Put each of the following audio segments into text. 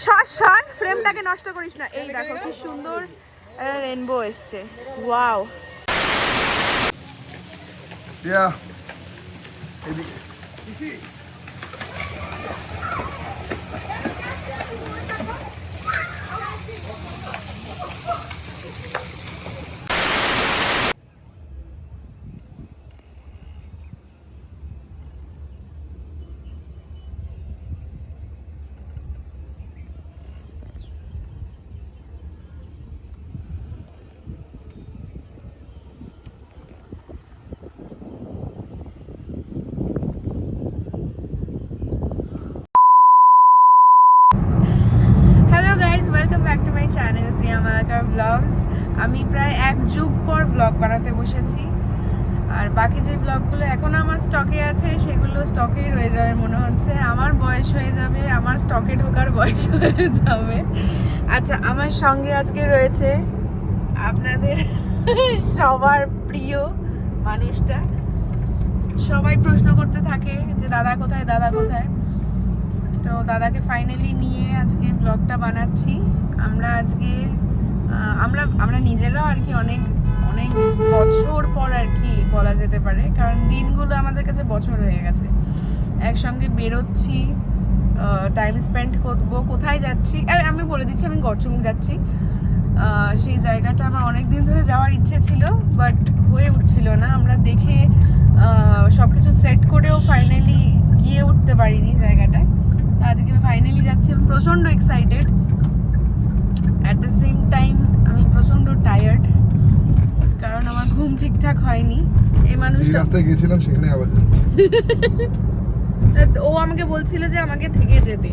সর ফ্রেমটাকে নষ্ট করিস না। এই দেখো কি সুন্দর রেইনবো এসছে, ওয়াও। চ্যানেল প্রিয়া মালাকার ব্লগস। আমি প্রায় 1 যুগ পর ব্লগ বানাতে বসেছি, আর বাকি যে ব্লগগুলো এখনো আমার স্টকে আছে সেগুলো স্টকেই রয়ে যাবে মনে হচ্ছে। আমার বয়স হয়ে যাবে, আমার স্টকে ঢোকার বয়স হয়ে যাবে। আচ্ছা, আমার সঙ্গে আজকে রয়েছে আপনাদের সবার প্রিয় মানুষটা। সবাই প্রশ্ন করতে থাকে যে দাদা কোথায়, দাদা কোথায়। তো দাদাকে ফাইনালি নিয়ে আজকে ব্লগটা বানাচ্ছি। আমরা আজকে আমরা নিজেরাও আর কি অনেক অনেক বছর পর আর কি বলা যেতে পারে, কারণ দিনগুলো আমাদের কাছে বছর হয়ে গেছে। একসঙ্গে বেরোচ্ছি, টাইম স্পেন্ড করবো, কোথায় যাচ্ছি। আর আমি বলে দিচ্ছি আমি গড়চুমুক যাচ্ছি। সেই জায়গাটা আমার অনেক দিন ধরে যাওয়ার ইচ্ছে ছিল, বাট হয়ে উঠছিল না। আমরা দেখে সব কিছু সেট করেও ফাইনালি গিয়ে উঠতে পারিনি জায়গাটায়। তো আজকে ফাইনালি যাচ্ছি, আমি প্রচণ্ড excited. At the same time আমি প্রচণ্ড টায়ার্ড, কারণ আমার ঘুম ঠিকঠাক হয়নি। এই মানুষটা রাস্তায় গিয়েছিলাম, সেখানে আবার ও আমাকে বলছিল যে আমাকে থেকে যেতে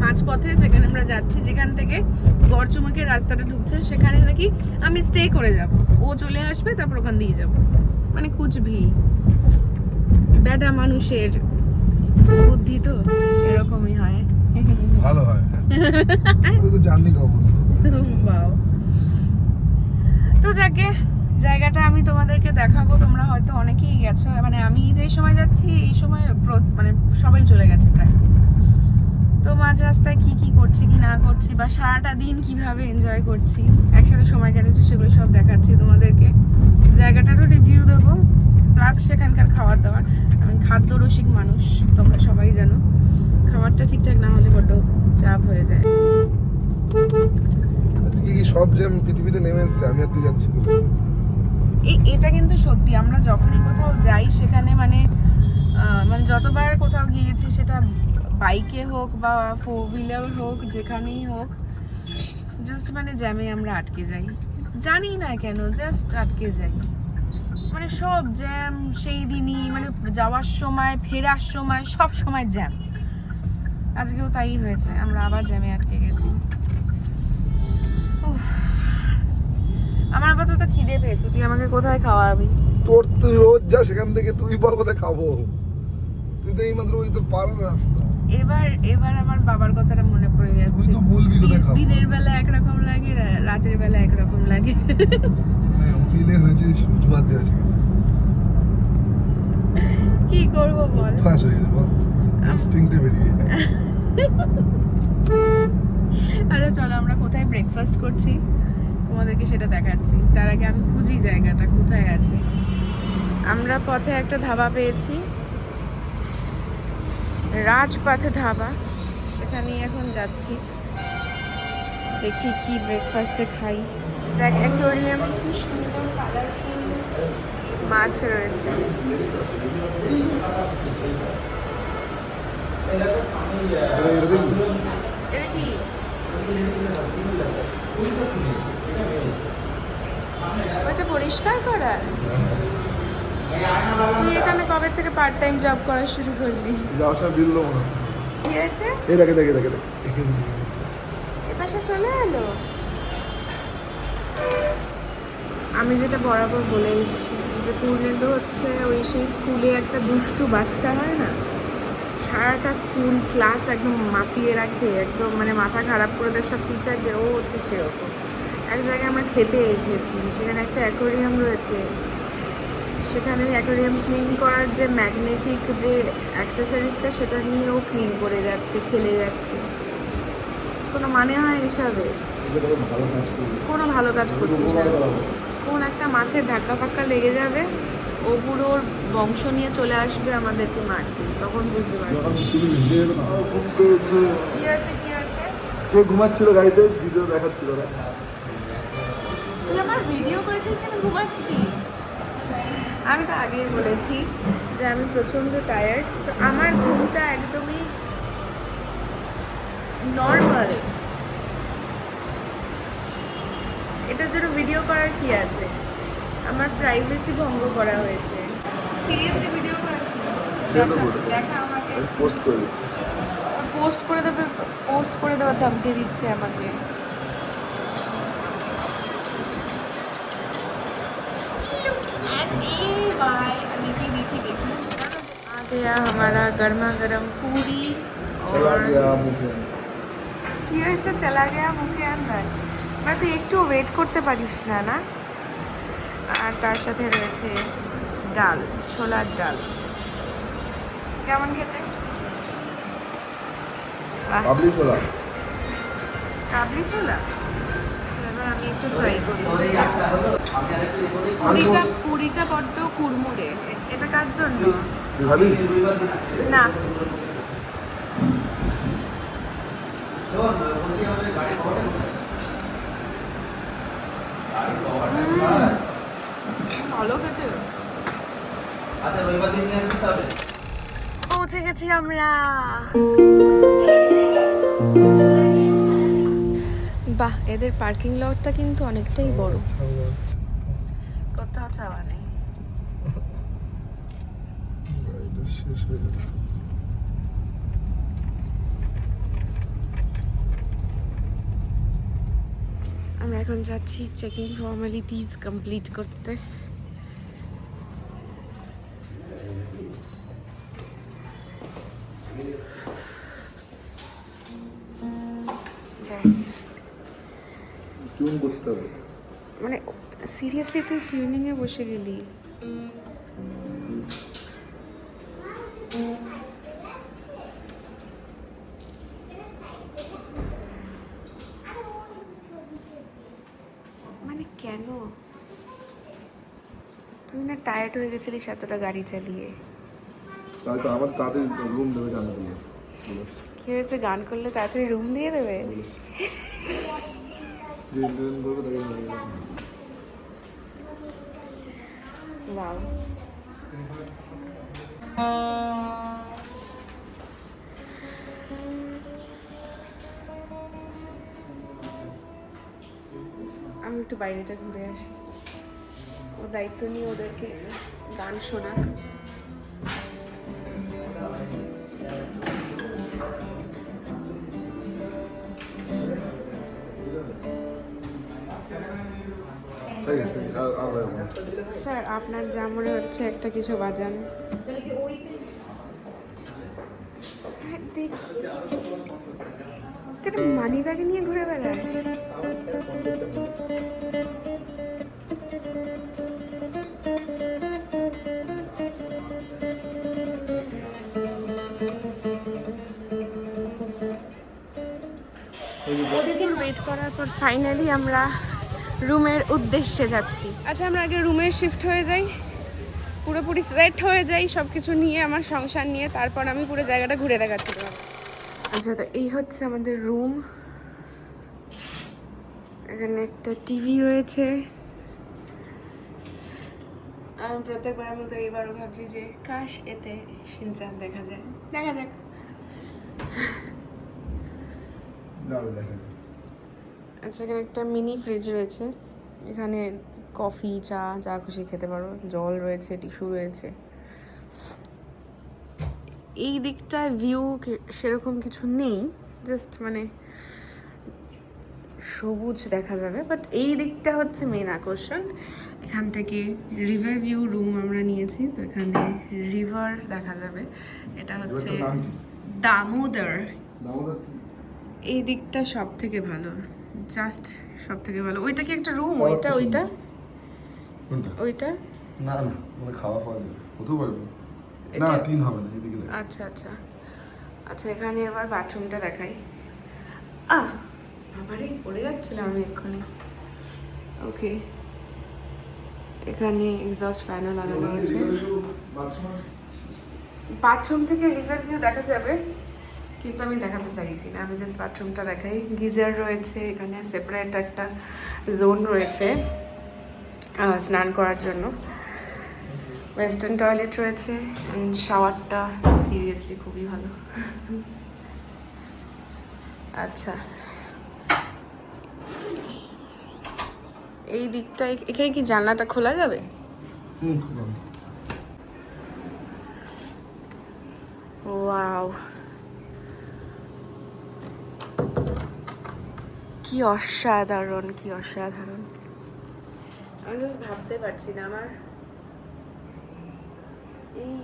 মাঝপথে, যেখানে আমরা যাচ্ছি, যেখান থেকে গড়চুমুকের রাস্তাটা ঢুকছে সেখানে নাকি আমি স্টে করে যাব। ও চলে আসবে, তারপর ওখান দিয়ে যাব। মানে কুচভি ব্যাটা মানুষের বুদ্ধি তো এরকমই হয়। ভালো হয় তো জার্নি করব। তো যাকে জায়গাটা আমি তোমাদেরকে দেখাবো। তোমরা হয়তো অনেকেই গেছো, মানে আমি যেই সময় যাচ্ছি এই সময় মানে সবাই চলে গেছে প্রায়। তো মাঝ রাস্তায় কি কি করছি কি না করছি, বা সারাটা দিন কিভাবে এনজয় করছি, একসাথে সময় কাটাচ্ছি, সেগুলো সব দেখাচ্ছি তোমাদেরকে। জায়গাটারও রিভিউ দেবো, প্লাস সেখানকার খাবার দাবার। আমি খাদ্য রসিক মানুষ, তোমরা সবাই জানো। খাবারটা ঠিকঠাক না হলে বড্ড চাপ হয়ে যায়। আজকে কি সব জ্যাম পৃথিবীতে নেমে এসেছে, আমি আর তুই যাচ্ছি। এটা কিন্তু সত্যি, আমরা যখনই কোথাও যাই সেখানে মানে যতবার কোথাও গিয়েছি, সেটা বাইকে হোক বা 4 হুইলার হোক, যেখানেই হোক, জাস্ট মানে জ্যামে আমরা আটকে যাই। জানি না কেন, জাস্ট আটকে যাই। মানে সব জ্যাম সেই দিনই, মানে যাওয়ার সময়, ফেরার সময়, সব সময় জ্যাম। আজকেও তাই হয়েছে, আমরা আবার জ্যামে আটকে গেছি। আমার আপাতত খিদে পেয়েছে, তুই আমাকে কোথায় খাওয়াবি? তোর তুই রোজ যা, সেখান থেকে তুই বল কোথায় খাবো। তুই তো এই মাত্র ওই তো পারো রাস্তা। এবার আমার বাবার কথাটা মনে পড়ে যাচ্ছে। তুই তো বলবি কোথায় খাবো। দিনের বেলা একরকম লাগে, রাতের বেলা একরকম লাগে। খিদে হয়েছে, সুজবাদ দিয়ে আছে। কি করব বল, ফাঁস হয়ে যাবে, ইনস্টিংক্টে বেরিয়ে। আচ্ছা চলো, আমরা কোথায় ব্রেকফাস্ট করছি তোমাদেরকে সেটা দেখাচ্ছি। তার আগে আমি খুঁজি জায়গাটা কোথায় আছে। আমরা পথে একটা ধাবা পেয়েছি, রাজপাথ ধাবা, সেখানেই এখন যাচ্ছি। দেখি কি ব্রেকফাস্টে খাই। দেখ, অ্যাকোয়ারিয়ামে কি সুন্দর কালারফুল মাছ রয়েছে। এটা কি? ওইটা পরিষ্কার করা? তুই এখানে কবে থেকে পার্ট টাইম জব করা শুরু করলি? যাওয়ার সময় বিল দেবো না। কি হয়েছে? এই দেখে দেখে দেখে এ পাশে চলে এলো। আমি যেটা বরাবর বলে এসেছি যে পূর্ণেন্দু হচ্ছে ওই সেই স্কুলে একটা দুষ্টু বাচ্চা হয় না, সারাটা স্কুল ক্লাস একদম মাতিয়ে রাখে, একদম মানে মাথা খারাপ করে দেয় সব টিচারদের। ও হচ্ছে সেরকম। এক জায়গায় আমরা খেতে এসেছি, সেখানে একটা অ্যাকোয়ারিয়াম রয়েছে। সেখানে ওই অ্যাকোয়ারিয়াম ক্লিন করার যে ম্যাগনেটিক যে অ্যাক্সেসরিজটা, সেটা নিয়ে ও ক্লিন করে যাচ্ছে, খেলে যাচ্ছে। কোনো মানে হয় এসবে? কোনো ভালো কাজ করছিস না। কোন একটা মাছের ধাক্কা ফাক্কা লেগে যাবে, ও পুরো ওর বংশ নিয়ে চলে আসবে আমাদেরকে মারতে, তখন বুঝতে পারবি। কি আছে কি আছে? কে ঘুমাচ্ছিল গাড়িতে, ভিডিও দেখাচ্ছিল না। তুই আমার ভিডিও করেছিস আমি ঘুমাচ্ছি? আমি তো আগেই বলেছি যে আমি প্রচণ্ড টায়ার্ড, তো আমার ঘুমটা একদমই নর্মাল। এটার জন্য ভিডিও করার কি আছে? আমার প্রাইভেসি ভঙ্গ করা হয়েছে। সিরিয়াসলি ভিডিও করেছিস? দেখা আমাকে। পোস্ট করে দিচ্ছি। পোস্ট করে দেওয়ার ধমকি দিচ্ছে আমাকে। आ गया हमारा गर्मा गर्म पूरी চলা গিয়া মুখে। কি হয়েছে চলা গিয়া মুখে আন্দার? মানে তুই একটু ওয়েট করতে পারিস না না? আর তার সাথে রয়েছে ডাল, ছোলার ডাল। কেমন খেতে? বাহ, পাবলি ছোলা। কাবলি ছোলা। আচ্ছা, এবার আমি একটু ট্রাই করি। পুরিটা বড্ড কুড়মুড়ে। এটা কার জন্য? তুই খাবি? না, ভালো খেতে। পৌঁছে গেছি আমরা। বাহ, এদের পার্কিং লটটা কিন্তু অনেকটাই বড়। কোথাও চাওয়া নেই। গাড়িটা শেষ হয়ে যাবে। আমরা এখন যাচ্ছি চেকিং ফর্মালিটিস কমপ্লিট করতে। ব্যাস, টিউন করতে হবে। মানে সিরিয়াসলি তুই টিউনিংয়ে বসে গেলি? মানে কেন? তুই না টায়ার্ড হয়ে গেছিলিস এতটা গাড়ি চালিয়ে? তাই তো আমার তাদের রুম দেবে জানা দিয়ে বলেছে। কি হয়েছে, গান করলে তাড়াতাড়ি রুম দিয়ে দেবে? যে ইন্টারভিউ করবে তাকে নিয়ে যাবে। ওয়াও, আমি একটু বাইরেটা ঘুরে আসি। ও দায়িত্ব নিয়ে ওদেরকে গান শোনাক। ঠিক আছে, আর লাগবে না। স্যার, আপনার যা মনে হচ্ছে একটা কিছু বাজান। হ্যাঁ, দেখি তুই মানি ব্যাগে নিয়ে ঘুরে বেড়াস। ওদেরকে ওয়েট করার পর ফাইনালি আমরা রুমের উদ্দেশ্যে যাচ্ছি। আচ্ছা, আমরা আগে রুমে শিফট হয়ে যাই, পুরোপুরি সেট হয়ে যাই সব কিছু নিয়ে, আমার সংসার নিয়ে, তারপর আমি পুরো জায়গাটা ঘুরে দেখাচ্ছি তোমাকে। আচ্ছা, তো এই হচ্ছে আমাদের রুম। এখানে একটা টিভি রয়েছে। আমি প্রত্যেকবারের মতো এইবারও ভাবছি যে কাশ এতে শিনচান দেখা যায়। দেখা যাক। যাবে দেখেন। আচ্ছা, এখানে একটা মিনি ফ্রিজ রয়েছে। এখানে কফি, চা যা খুশি খেতে পারো। জল রয়েছে, টিস্যু রয়েছে। এই দিকটায় ভিউ সেরকম কিছু নেই, জাস্ট মানে সবুজ দেখা যাবে, বাট এই দিকটা হচ্ছে মেন আকর্ষণ। এখান থেকে রিভার ভিউ রুম আমরা নিয়েছি, তো এখানে রিভার দেখা যাবে। এটা হচ্ছে এটার নাম কি? দামোদর। দামোদর কি? এই দিকটা সব থেকে ভালো, জাস্ট সব থেকে ভালো। ওইটা কি একটা রুম? ওইটা কোনটা? ওইটা না না, মানে খাওয়া খাওয়া যাবে, হতেও পারবে না। এটা- টিন হবে না, এদিকে দেখ। আচ্ছা আচ্ছা আচ্ছা, এখানে এবার বাথরুমটা দেখাই। আহ বাবারে পড়ে যাচ্ছিলাম আমি এক্ষুনি। ওকে, এখানে এক্সস্ট ফ্যানও লাগানো আছে। বাথরুম থেকে রিভার ভিউ দেখা যাবে, কিন্তু আমি দেখাতে চাইছি না, আমি জাস্ট বাথরুমটা দেখাই। গিজার রয়েছে এখানে, সেপারেট একটা জোন রয়েছে স্নান করার জন্য। ওয়েস্টার্ন টয়লেট রয়েছে, শাওয়ারটা সিরিয়াসলি খুবই ভালো। আচ্ছা, এই দিকটায় এখানে কি জানলাটা খোলা যাবে? ওয়াও, কি অসাধারণ, কি অসাধারণ! আমি জাস্ট ভাবতে পারছি না, আমার এই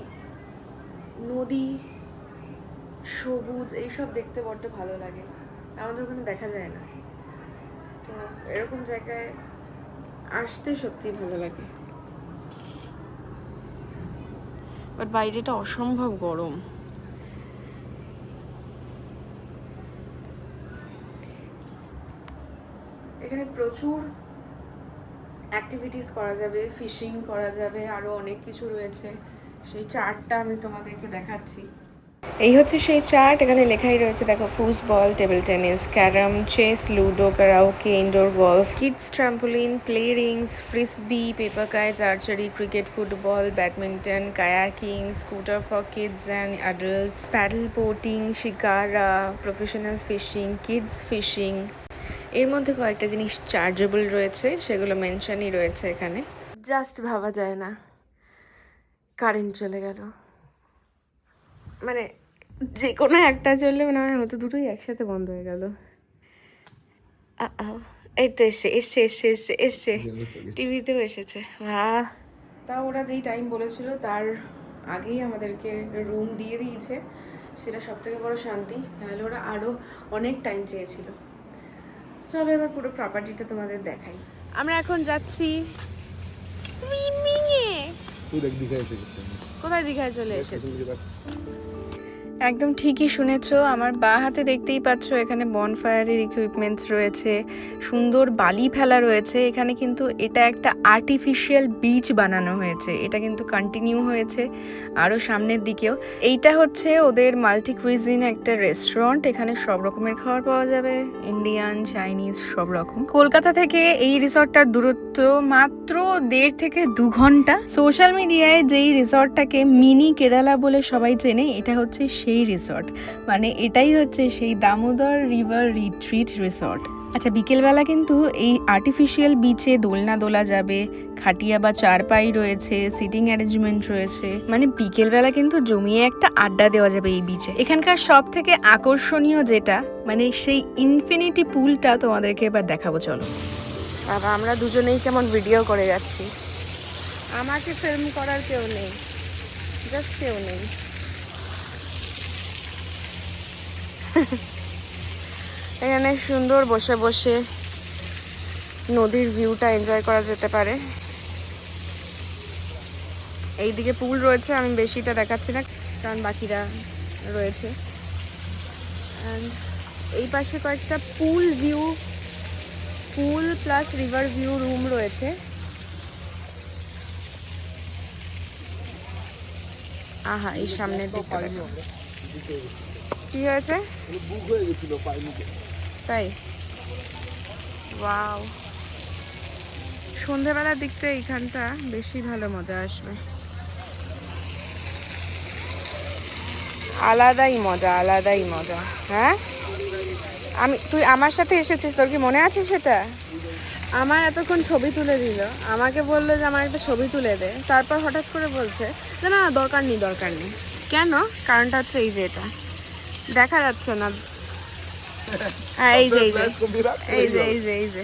নদী, সবুজ এইসব দেখতে বড্ড ভালো লাগে। আমাদের ওখানে দেখা যায় না, তো এরকম জায়গায় আসতে সত্যি ভালো লাগে। বাট বাইরেটা অসম্ভব গরম। এখানে প্রচুর অ্যাক্টিভিটিস করা যাবে, ফিশিং করা যাবে, আরও অনেক কিছু রয়েছে। সেই চার্টটা আমি তোমাদেরকে দেখাচ্ছি। এই হচ্ছে সেই চার্ট। এখানে লেখাই রয়েছে, দেখো, football, table tennis, carrom, chess, ludo, karaoke, indoor golf, kids trampoline, play rings, frisbee, paper kites, archery, cricket, football, badminton, kayaking, scooter for kids and adults, paddle boating, shikara, professional fishing, kids fishing. এর মধ্যে কয়েকটা জিনিস chargeable রয়েছে, সেগুলো মেনশনই রয়েছে এখানে। Just ভাবা যায় না, কারেন্ট চলে গেল। মানে যে কোনো একটা চললে না হয়তো দুটোই একসাথে বন্ধ হয়ে গেল। এই তো এসছে এসছে এসছে এসছে এসছে, টিভিতেও এসেছে। বাহ! তা ওরা যেই টাইম বলেছিল তার আগেই আমাদেরকে রুম দিয়ে দিয়েছে, সেটা সব থেকে বড় শান্তি। নাহলে ওরা আরও অনেক টাইম চেয়েছিল। চলো এবার পুরো প্রপার্টিটা তোমাদের দেখাই। আমরা এখন যাচ্ছি সুইমিং এ। কোথায় দীঘায় চলে এসেছি? একদম ঠিকই শুনেছো, আমার বাঁ হাতে দেখতেই পাচ্ছ এখানে বনফায়ারের ইকুইপমেন্টস রয়েছে, সুন্দর বালি ফেলা রয়েছে। এখানে কিন্তু এটা একটা আর্টিফিশিয়াল বিচ বানানো হয়েছে, এটা কিন্তু কন্টিনিউ হয়েছে আরও সামনের দিকেও। এইটা হচ্ছে ওদের মাল্টি কুইজিন একটা রেস্টুরেন্ট, এখানে সব রকমের খাবার পাওয়া যাবে, ইন্ডিয়ান, চাইনিজ, সব রকম। কলকাতা থেকে এই রিসর্টটার দূরত্ব মাত্র 1.5 থেকে 2 ঘন্টা। সোশ্যাল মিডিয়ায় যেই রিসর্টটাকে মিনি কেরালা বলে সবাই চেনে, এটা হচ্ছে সেই রিসর্ট, মানে এটাই হচ্ছে সেই দামোদর রিভার রিট্রিট রিসর্ট। আচ্ছা, বিকেলবেলা কিন্তু এই আর্টিফিশিয়াল বিচে দোলনা দোলা যাবে, খাটিয়া বা চারপাই রয়েছে, সিটিং অ্যারেঞ্জমেন্ট রয়েছে, মানে বিকেলবেলা কিন্তু জমিয়ে একটা আড্ডা দেওয়া যাবে এই বিচে। এখানকার সব থেকে আকর্ষণীয় যেটা, মানে সেই ইনফিনিটি পুলটা তোমাদেরকে এবার দেখাবো, চলো। বাবা, আমরা দুজনেই কেমন ভিডিও করে যাচ্ছি, আমাকে ফিল্ম করার কেউ নেই, জাস্ট কেউ নেই। এখানে সুন্দর বসে বসে নদীর ভিউটা এনজয় করা যেতে পারে। এইদিকে পুল রয়েছে, আমি বেশিটা দেখাচ্ছি না কারণ বাকিরা রয়েছে। অ্যান্ড এই পাশে কয়েকটা পুল প্লাস রিভার ভিউ রুম রয়েছে। আহা, এই সামনের দিকটা দেখো কি হয়েছে, তাই? ওয়াও, সন্ধ্যাবেলার দিকটা এইখানটা বেশি ভালো মজা আসবে, আলাদাই মজা, আলাদাই মজা। হ্যাঁ, তুই আমার সাথে এসেছিস, তোর কি মনে আছে সেটা? আমার এতক্ষণ ছবি তুলে দিল, আমাকে বললো যে আমার একটা ছবি তুলে দে, তারপর হঠাৎ করে বলছে যে না দরকার নেই দরকার নেই। কেন? কারণটা হচ্ছে এই যে এটা দেখা যাচ্ছে না। হ্যাঁ, এই যে এই যে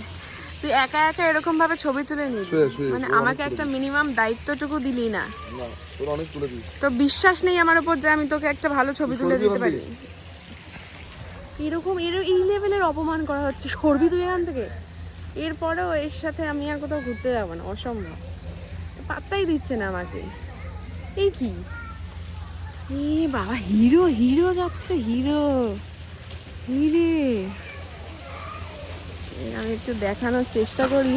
তুই একা একা এরকম ভাবে ছবি তুলে নিবি, মানে আমাকে একটা মিনিমাম দায়িত্বটুকু দিলি না। তো বিশ্বাস নেই আমার উপর যে আমি তোকে একটা ভালো ছবি তুলে দিতে পারি? এরকম এই লেভেলের অপমান করা হচ্ছে, সরবি তুই এখান থেকে। এরপরেও এর সাথে আমি আর কোথাও ঘুরতে যাবো না, অসম্ভব। পাত্তাই দিচ্ছে না আমাকে। এই কি বাবা, হিরো যাচ্ছে, হিরে একটু দেখানোর চেষ্টা করি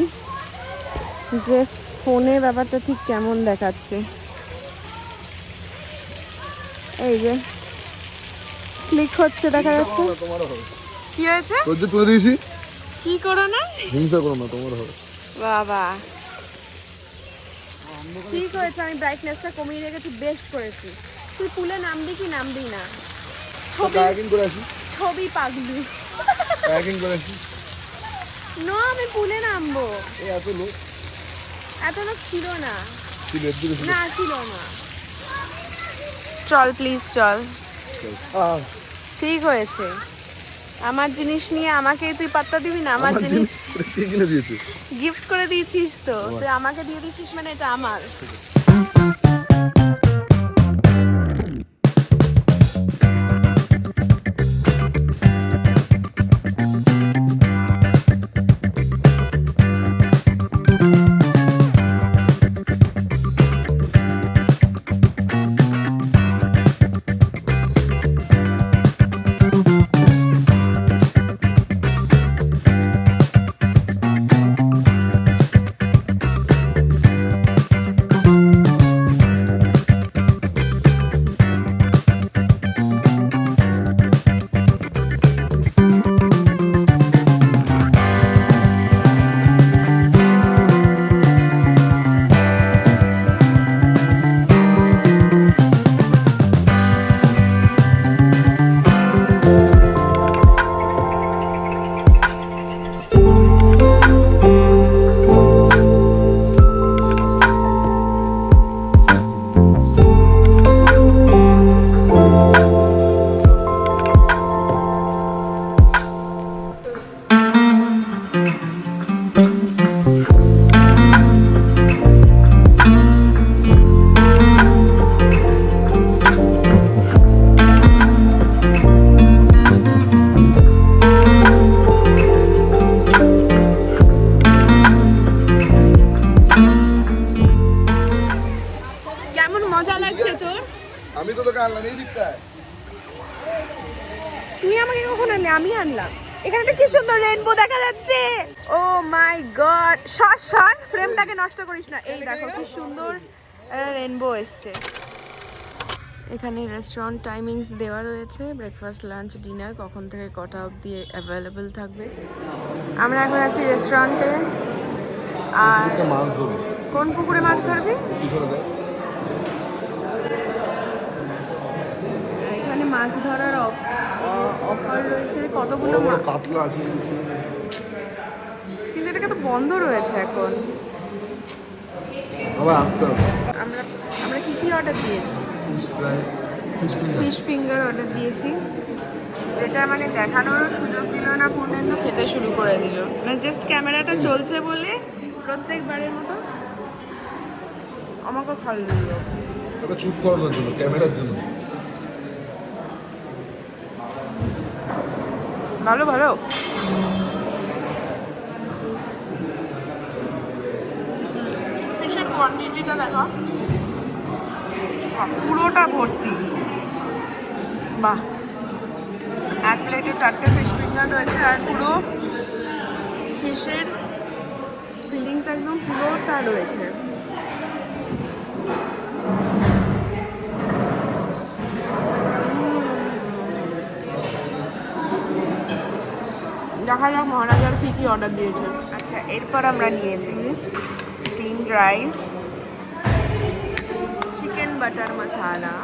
যে ফোনে ব্যাপারটা ঠিক কেমন দেখাচ্ছে। এই যে ক্লিক হচ্ছে, দেখা যাচ্ছে। কি হয়েছে? তোর যে তুলে দিয়েছি, কি করো না? হিংসা করো না, তোমার হবে। বাবা ঠিক হয়েছে, আমি ব্রাইটনেসটা কমিয়ে রেখেছি, বেশ করেছি। তুই পুলে নামবি কি নামবি না? কায়াকিং করে আসি, ছবি পাগলু। কায়াকিং করে আসি। না আমি পুলে নামবো। এই এত লোক ছিল না। ছিল, একটু বেশি না ছিল না। চল প্লিজ চল। লোক। ঠিক হয়েছে। আমার জিনিস নিয়ে আমাকে তুই পাত্তা দিবি না? আমার জিনিস কে কিনে দিয়েছে? গিফট করে দিয়েছিস তো, তুই আমাকে দিয়ে দিচ্ছিস মানে এটা আমার। কেমন মজা লাগছে তোর? আমি তো তোকে আনলাম এই দিকটায়। তুই আমাকে কখন আনলি? আমি আনলাম। এখানে একটা কি সুন্দর রেইনবো দেখা যাচ্ছে। ও মাই গড, শর্ট ফ্রেমটাকে নষ্ট করিস না। এই দেখো কি সুন্দর রেইনবো এসছে। এখানে রেস্টুরেন্ট টাইমিংস দেওয়া রয়েছে, ব্রেকফাস্ট লাঞ্চ ডিনার কখন থেকে কটা অবধি অ্যাভেলেবেল থাকবে। আমরা এখন আছি রেস্টুরেন্টে। আর একটা মাছ ধরবো। কোন পুকুরে মাছ ধরবি? কি করে দেয়? এখানে মাছ ধরার অফার রয়েছে, কতগুলো বড় বড় মাছ, কাতলা আছে নিচে। কিন্তু এটাকে তো বন্ধ রয়েছে এখন। আবার আসতে হবে। আমরা আমরা কি অর্ডার দিয়েছি? Fish fry, fish finger. Fish finger order দিয়েছি, যেটা মানে দেখানোরও সুযোগ দিল না, পূর্ণেন্দু খেতে শুরু করে দিল। মানে জাস্ট ক্যামেরাটা চলছে বলে প্রত্যেকবারের মতো আমাকে খাল দিল। ওটা চুপ করানোর জন্য, ক্যামেরার জন্য। ভালো ভালো। ফিশের কোয়ান্টিটিটা দেখো, পুরোটা ভর্তি। বাহ, এক প্লেটে 4টে ফিশ ফিঙ্গার রয়েছে, আর পুরো ফিশের ফিলিংটা একদম পুরোটা রয়েছে। দেখা যাক মহারাজার কী কী অর্ডার দিয়েছে। আচ্ছা, এরপর আমরা নিয়েছি স্টিমড রাইস, চিকেন বাটার মশালা,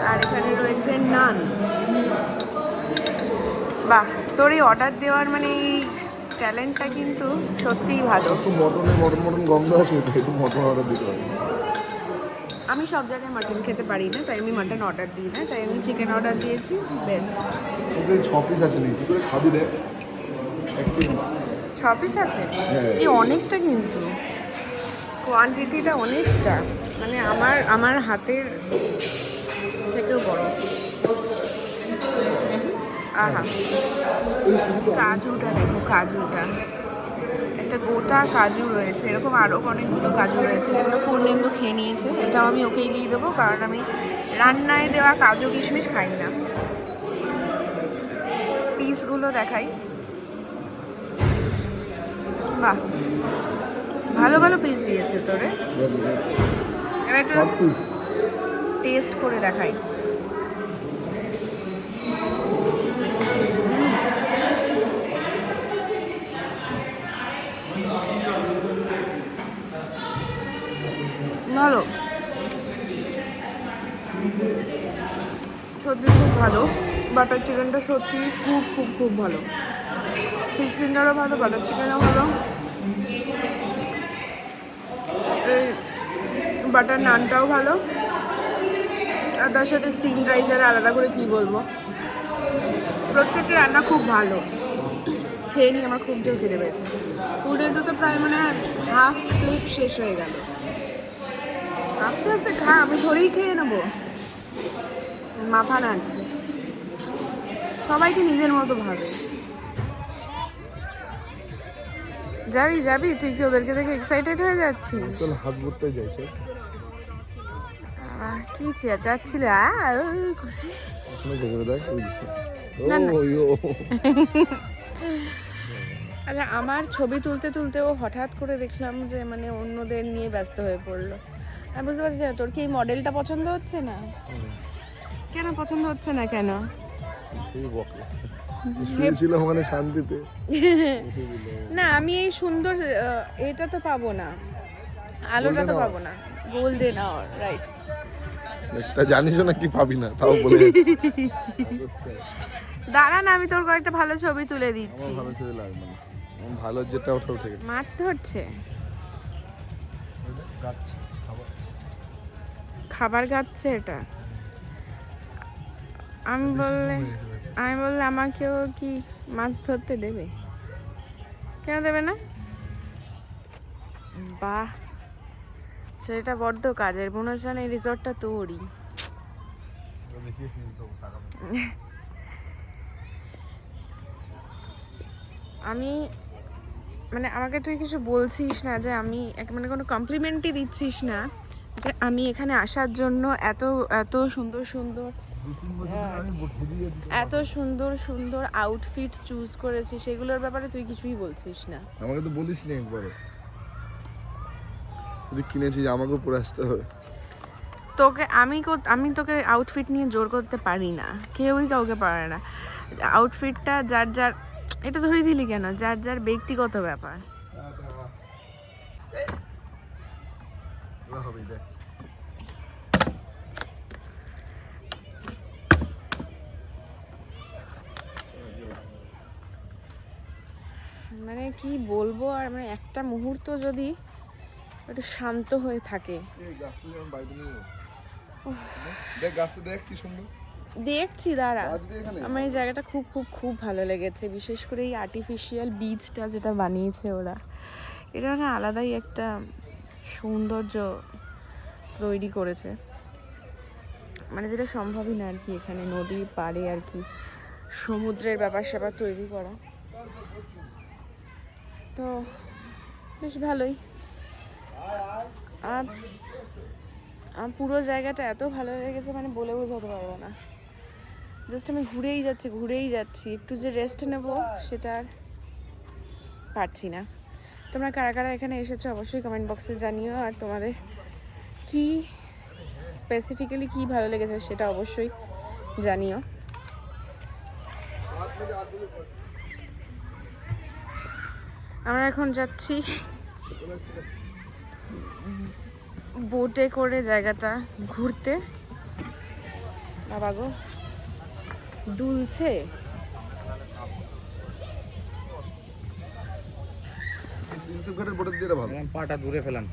আর এখানে রয়েছে নান। বাহ, তোর এই অর্ডার দেওয়ার মানে এই ট্যালেন্টটা কিন্তু সত্যিই ভালো। একটু মটন গন্ধ আছে, একটু মটন অর্ডার দিতে হবে। আমি সব জায়গায় মাটন খেতে পারি না, তাই আমি মাটন অর্ডার দিই না, তাই আমি চিকেন অর্ডার দিয়েছি। বেস্ট। 6 পিস আছে নি, কি করে খাবি দেখ। 6 পিস আছে? হ্যাঁ। এই অনেকটা, কিন্তু কোয়ান্টিটিটা অনেকটা, মানে আমার হাতের থেকেও বড়। আহা, কাজুটা দেখো, কাজুটা একটা গোটা কাজু রয়েছে, এরকম আরও অনেকগুলো কাজু রয়েছে যেগুলো পূর্ণেন্দু খেয়ে নিয়েছে। এটাও আমি ওকেই দিয়ে দেবো, কারণ আমি রান্নায় দেওয়া কাজু কিশমিশ খাই না। পিসগুলো দেখাই, বাহ, ভালো ভালো পিস দিয়েছে তোরে। এবার একটু সব পিস টেস্ট করে দেখাই। ভালো, সত্যি খুব ভালো। বাটার চিকেনটা সত্যি খুব খুব খুব ভালো। ফিশ ফিঙ্গারও ভালো, বাটার চিকেনও ভালো। এই বাটার নানটাও ভালো, আর তার সাথে স্টিম রাইস আর আলাদা করে কি বলবো, প্রত্যেকটা রান্না খুব ভালো। খেয়ে নিয়ে আমার খুব জোর খেতে পেয়েছে। ফুডের তো প্রায় মানে হাফ প্লেট শেষ হয়ে গেল। আস্তে আস্তে খা, আমি ধরেই খেয়ে নেবো। মাথা নাড়ছে, সবাইকে নিজের মতো ভাবে। যাবি যাবি, তুই কি ওদেরকে দেখে এক্সাইটেড হয়ে যাচ্ছিস? চল হাত ভরতে যাইছে। কি যাচ্ছিল ওখানে দেখে দেখ ওই না, না। ও আরে আমার ছবি তুলতে তুলতে ও হঠাৎ করে দেখলাম যে মানে অন্যদের নিয়ে ব্যস্ত হয়ে পড়লো। আমি বুঝতে পারছি না, তোর কি এই মডেলটা পছন্দ হচ্ছে না? কেন পছন্দ হচ্ছে না কেন? শুয়েছিলাম ওখানে শান্তিতে। না, আমি এই সুন্দর এটা তো পাবো না, আলোটা তো পাবো না। Golden hour, right. একটা জানিস না কি পাবি না, তাও বলে যাচ্ছি। দাঁড়া না, আমি তোর কয়েকটা ভালো ছবি তুলে দিচ্ছি। আমার ভালো ছবি লাগবে না, আমার ভালো যেটা ওঠা উঠে গেছে। মাছ ধরছে, খাবার গাচ্ছে এটা। আমি বললে আমাকেও কি মাছ ধরতে দেবে? কেন দেবে না? বাহ, সেটা বড্ড কাজের। মনে হচ্ছে না এই রিসর্টটা তোরই। আমি মানে আমাকে তুই কিছু বলছিস না যে আমি মানে কোনো কমপ্লিমেন্টই দিচ্ছিস না যে আমি এখানে আসার জন্য এত এত সুন্দর সুন্দর এত সুন্দর সুন্দর আউটফিট চুজ করেছি, সেগুলোর ব্যাপারে তুই কিছুই বলছিস না। আমাকে তো বলিস না একবারও, যদি কিনেছিস আমাকেও পরে আসতে হবে। তোকে আমি তোকে আউটফিট নিয়ে জোর করতে পারি না, কেউই কাউকে পারে না। আউটফিটটা যার যার, এটা ধরে দিলি কেন? যার যার ব্যক্তিগত ব্যাপার। মানে কি বলবো, আর মানে একটা মুহূর্ত যদি একটু শান্ত হয়ে থাকে। দেখছি, দাঁড়া। আমার এই জায়গাটা খুব খুব খুব ভালো লেগেছে, বিশেষ করে এই আর্টিফিশিয়াল বীজটা যেটা বানিয়েছে ওরা। এটা মানে আলাদাই একটা সৌন্দর্য তৈরি করেছে, মানে যেটা সম্ভবই না আর কি এখানে নদীর পাড়ে আর কি সমুদ্রের ব্যাপার স্যাপার তৈরি করা। তো বেশ ভালোই। আর পুরো জায়গাটা এত ভালো লেগেছে মানে বলে বোঝাতে পারবো না। জাস্ট আমি ঘুরেই যাচ্ছি, একটু যে রেস্ট নেব সেটা আর পারছি না। তোমরা কারা কারা এখানে এসেছো অবশ্যই কমেন্ট বক্সে জানিও, আর তোমাদের কি স্পেসিফিক্যালি কি ভালো লেগেছে সেটা অবশ্যই জানিও। আমরা এখন যাচ্ছি বোটে করে জায়গাটা ঘুরতে। বাবা গো, দুলছে। পাটা দূরে ফেলাম।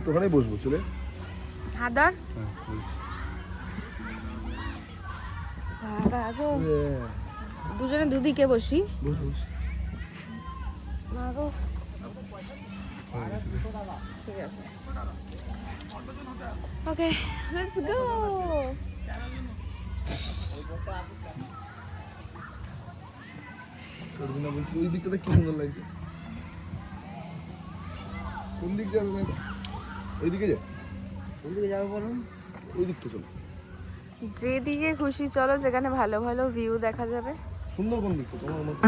তোখানেই বসবো, চলে হাদার বাবা গো, দুজনে দুদিকে বসি। বাবা ঠিক আছে, ওকে লেটস গো। বলছি ওই দিকটাতে কি সুন্দর লাগছে। কোন দিক যাবে? ওই দিকে যা। কোন দিকে যাবো বলুন? ওই দিকটা চলো। যেদিকে খুশি চলো, যেখানে ভালো ভালো ভিউ দেখা যাবে। সুন্দরবন দেখো তোমার মতো।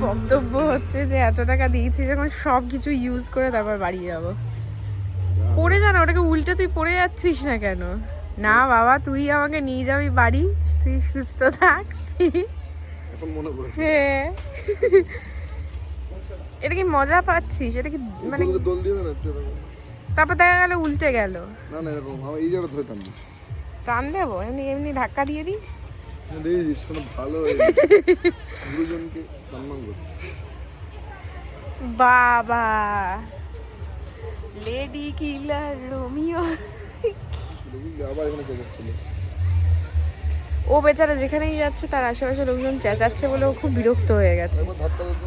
বক্তব্য হচ্ছে যে এত টাকা দিয়েছি যখন সব কিছু ইউজ করে তারপর বাড়ি যাব। পড়ে যা না, ওটাকে উল্টে তুই পড়ে যাচ্ছিস না কেন? না বাবা, তুই আমাকে নিয়ে যাবি বাড়ি, তুই সুস্থ থাক। এখন মনে পড়ে হ্যাঁ, এটা কি মজা পাচ্ছিস? এটা কি মানে দোল দিবে না একটু এরকম? তারপর দেখা গেল উল্টে গেল। না না এরকম আমার এই জায়গা ধরে টানবি। টান দেবো এমনি এমনি ধাক্কা দিয়ে দিই। দেখিস কোনো ভালো গুরুজনকে সম্মান কর। বাবা লেডি কিলার রোমিও। দেখি আবার এখানে কে যাচ্ছিল? ও বেচারা যেখানেই যাচ্ছে তার আশেপাশে লোকজন চেঁচাচ্ছে বলে ও খুব বিরক্ত হয়ে গেছে। একবার ধাক্কা দাও তো।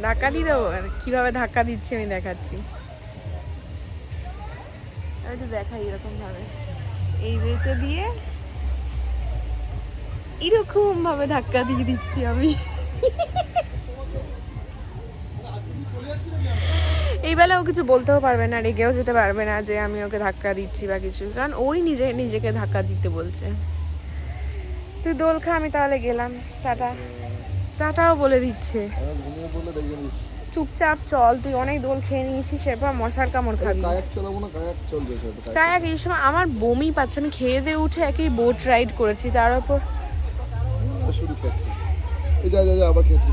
ধাক্কা দিয়ে দেবো? আর কিভাবে ধাক্কা দিচ্ছি আমি দেখাচ্ছি। আমি তো দেখাই এরকম ভাবে, এই দিতে দিয়ে এরকম ভাবে ধাক্কা দিয়ে দিচ্ছি আমি। এই বেলা ও কিছু বলতেও পারবে না, রেগেও যেতে পারবে না যে আমি ওকে ধাক্কা দিচ্ছি বা কিছু, কারণ ওই নিজেকে ধাক্কা দিতে বলছে। তুই দোল খা, আমি তাহলে গেলাম, টাটা। টাটাও বলে দিচ্ছে। ঘুমিয়ে পড়লে দেখে নিস। চুপচাপ চল, তুই অনেক দোল খেয়ে নিয়েছিস, এরপর মশার কামড় খাবি। কায়াক চালাবো না, কায়াক চলবে। কায়াক এই সময় আমার বমি পাচ্ছে, আমি খেয়ে দিয়ে উঠে একই বোট রাইড করেছি, তার উপর শুরু খেয়েছি। এই যা যা যা আবার খেয়েছি।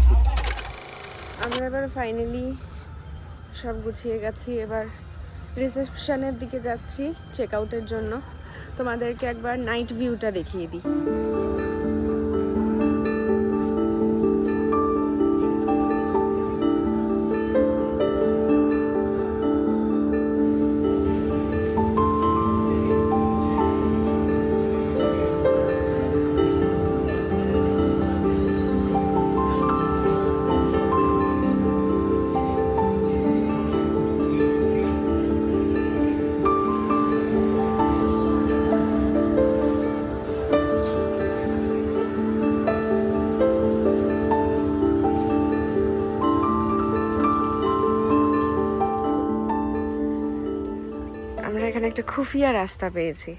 আমরা এবার ফাইনালি সব গুছিয়ে গেছি, এবার রিসেপশনের দিকে যাচ্ছি চেক আউটের জন্য। তোমাদেরকে একবার নাইট ভিউটা দেখিয়ে দিই। এখানে একটা খুফিয়া রাস্তা পেয়েছি।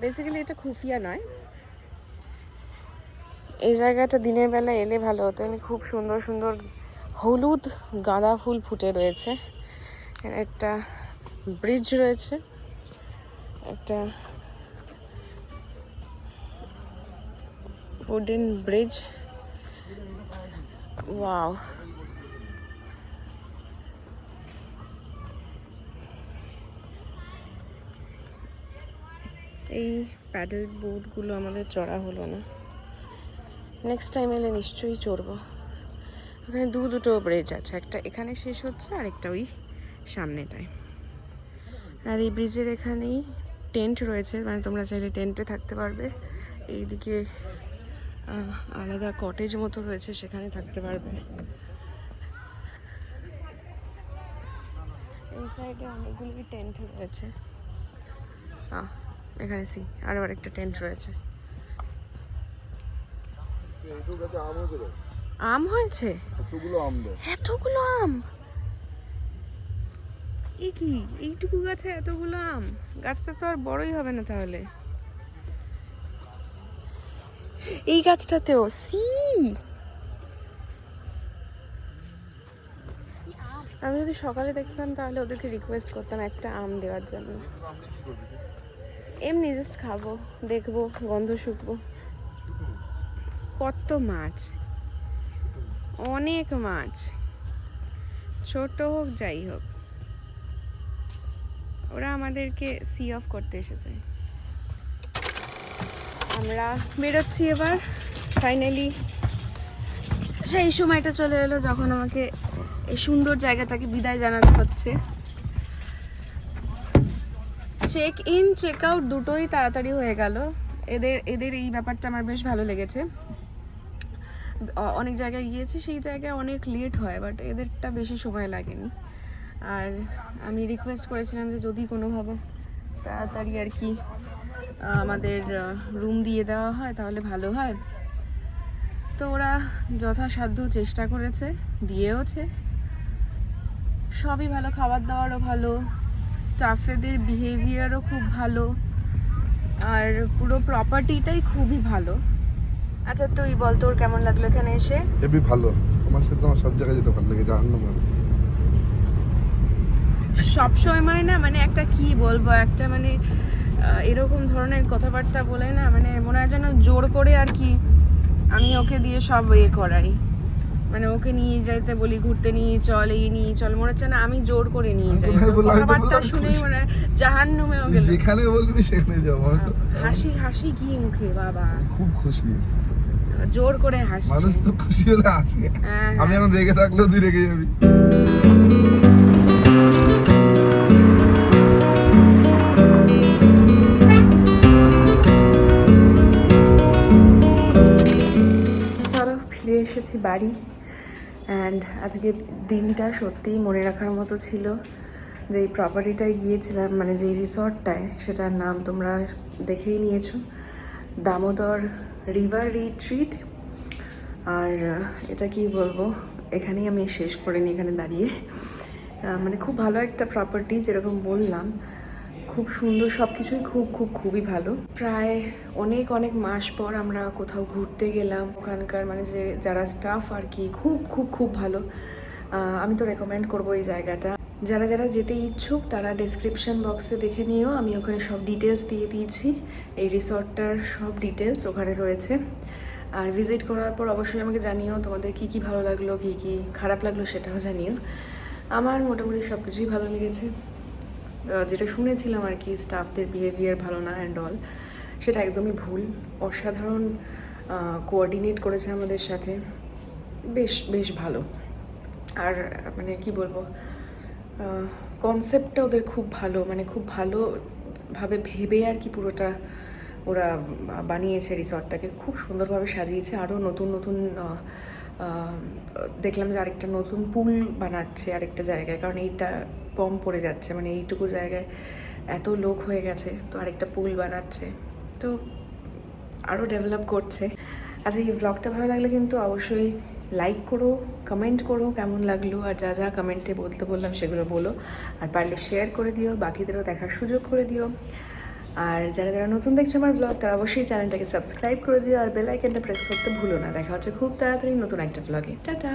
বেসিক্যালি এটা খুফিয়া নয়, এই জায়গাটা দিনের বেলা এলে ভালো হতো। আমি খুব সুন্দর সুন্দর হলুদ গাঁদা ফুল ফুটে রয়েছে। একটা ব্রিজ রয়েছে, একটা উডেন ব্রিজ। ওয়াও, এই প্যাডেল বোটগুলো আমাদের চড়া হলো না, নেক্সট টাইম এলে নিশ্চয়ই চড়বো। ওখানে দুটো ব্রিজ আছে, একটা এখানে শেষ হচ্ছে আর একটা ওই সামনেটায়। আর এই ব্রিজের এখানেই টেন্ট রয়েছে, মানে তোমরা চাইলে টেন্টে থাকতে পারবে। এইদিকে আলাদা কটেজ মতো রয়েছে, সেখানে থাকতে পারবে। এই সাইডে অনেকগুলি টেন্ট রয়েছে। এখানে আরো একটা টেন্ট রয়েছে। আম হয়েছে এতগুলো আম? কি এইটুকু গাছে এতগুলো আম? গাছটা তো আর বড়ই হবে না তাহলে। এই গাছটাতেও আমি যদি সকালে দেখতাম তাহলে ওদেরকে রিকোয়েস্ট করতাম একটা আম দেওয়ার জন্য। এমনি জাস্ট খাবো, দেখবো, গন্ধ শুকবো। কত মাছ, অনেক মাছ, ছোট হোক যাই হোক, ওরা আমাদেরকে সি অফ করতে এসেছে। আমরা বেরোচ্ছি এবার ফাইনালি। সেই সময়টা চলে এলো যখন আমাকে এই সুন্দর জায়গাটাকে বিদায় জানাতে হচ্ছে। চেক ইন চেক আউট দুটোই তাড়াতাড়ি হয়ে গেল। এদের এই ব্যাপারটা আমার বেশ ভালো লেগেছে। অনেক জায়গায় গিয়েছি, সেই জায়গায় অনেক লেট হয়, বাট এদেরটা বেশি সময় লাগেনি। আর আমি রিকোয়েস্ট করেছিলাম যে যদি কোনোভাবে তাড়াতাড়ি আর কি আমাদের রুম দিয়ে দেওয়া হয় তাহলে ভালো হয়। তো ওরা যথাসাধ্য চেষ্টা করেছে, দিয়েওছে। সবই ভালো, খাবার দাবারও ভালো, স্টাফেদের বিহেভিয়ারও খুব ভালো, আর পুরো প্রপার্টিটাই খুবই ভালো। আচ্ছা তুই বল, তোর কেমন লাগলো এখানে এসে? হেবি ভালো। তোমার সাথে আমার সব জায়গায় যেতে ভালো লাগে, জাহান্নাম। সব সময় না, মানে একটা কি বলবো, একটা মানে এরকম ধরনের কথাবার্তা বলে না, মানে মনে হয় যেন জোর করে আর কি আমি ওকে দিয়ে সব করাই। মানে ওকে নিয়ে যাইতে বলি, ঘুরতে নিয়ে চল, এই নিয়ে চল, মনে হচ্ছে না আমি জোর করে নিয়ে যাই। কথাবার্তা শুনেই মানে জাহান্নামেও গেল। যেখানে বলবি সেখানে যাবো। হাসি কি মুখে বাবা, খুব খুশি, জোর করে হাসি। মানুষ তো খুশি হলে হাসে। আমি এখন রেগে থাকলেও তুই রেগে যাবি। ফিরে এসেছি বাড়ি। অ্যান্ড আজকে দিনটা সত্যিই মনে রাখার মতো ছিল। যেই প্রপার্টিটায় গিয়েছিলাম, মানে যেই রিসর্টটায়, সেটার নাম তোমরা দেখেই নিয়েছো, দামোদর রিভার রিট্রিট। আর এটা কি বলবো, এখানেই আমি শেষ করে নিই এখানে দাঁড়িয়ে। মানে খুব ভালো একটা প্রপার্টি, যেরকম বললাম, খুব সুন্দর, সব কিছুই খুবই ভালো। প্রায় অনেক মাস পর আমরা কোথাও ঘুরতে গেলাম। ওখানকার মানে যে যারা স্টাফ আর কি খুব ভালো। আমি তো রেকমেন্ড করবো এই জায়গাটা। যারা যেতে ইচ্ছুক তারা ডেসক্রিপশন বক্সে দেখে নিও, আমি ওখানে সব ডিটেলস দিয়ে দিয়েছি। এই রিসর্টটার সব ডিটেলস ওখানে রয়েছে। আর ভিজিট করার পর অবশ্যই আমাকে জানিও তোমাদের কি ভালো লাগলো, কি খারাপ লাগলো সেটাও জানিও। আমার মোটামুটি সব কিছুই ভালো লেগেছে। যেটা শুনেছিলাম আর কি, স্টাফদের বিহেভিয়ার ভালো না অ্যান্ড অল, সেটা একদমই ভুল। অসাধারণ কোঅর্ডিনেট করেছে আমাদের সাথে, বেশ ভালো। আর মানে কি বলবো, কনসেপ্টটা ওদের খুব ভালো, মানে খুব ভালোভাবে ভেবে আর কি পুরোটা ওরা বানিয়েছে। রিসর্টটাকে খুব সুন্দরভাবে সাজিয়েছে। আরও নতুন দেখলাম যে আরেকটা নতুন পুল বানাচ্ছে আরেকটা জায়গায়, কারণ এইটা কম পড়ে যাচ্ছে, মানে এইটুকু জায়গায় এত লোক হয়ে গেছে, তো আরেকটা পুল বানাচ্ছে, তো আরও ডেভেলপ করছে। আচ্ছা, এই ব্লগটা ভালো লাগলে কিন্তু অবশ্যই লাইক করো, কমেন্ট করো কেমন লাগলো, আর যা কমেন্টে বলতে বললাম সেগুলো বলো, আর পারলে শেয়ার করে দিও, বাকিদেরও দেখার সুযোগ করে দিও। আর যারা নতুন দেখছো আমার ব্লগ, তারা অবশ্যই চ্যানেলটাকে সাবস্ক্রাইব করে দিও, আর বেল আইকনটা প্রেস করতে ভুলো না। দেখা হচ্ছে খুব তাড়াতাড়ি নতুন একটা ব্লগে। টাটা।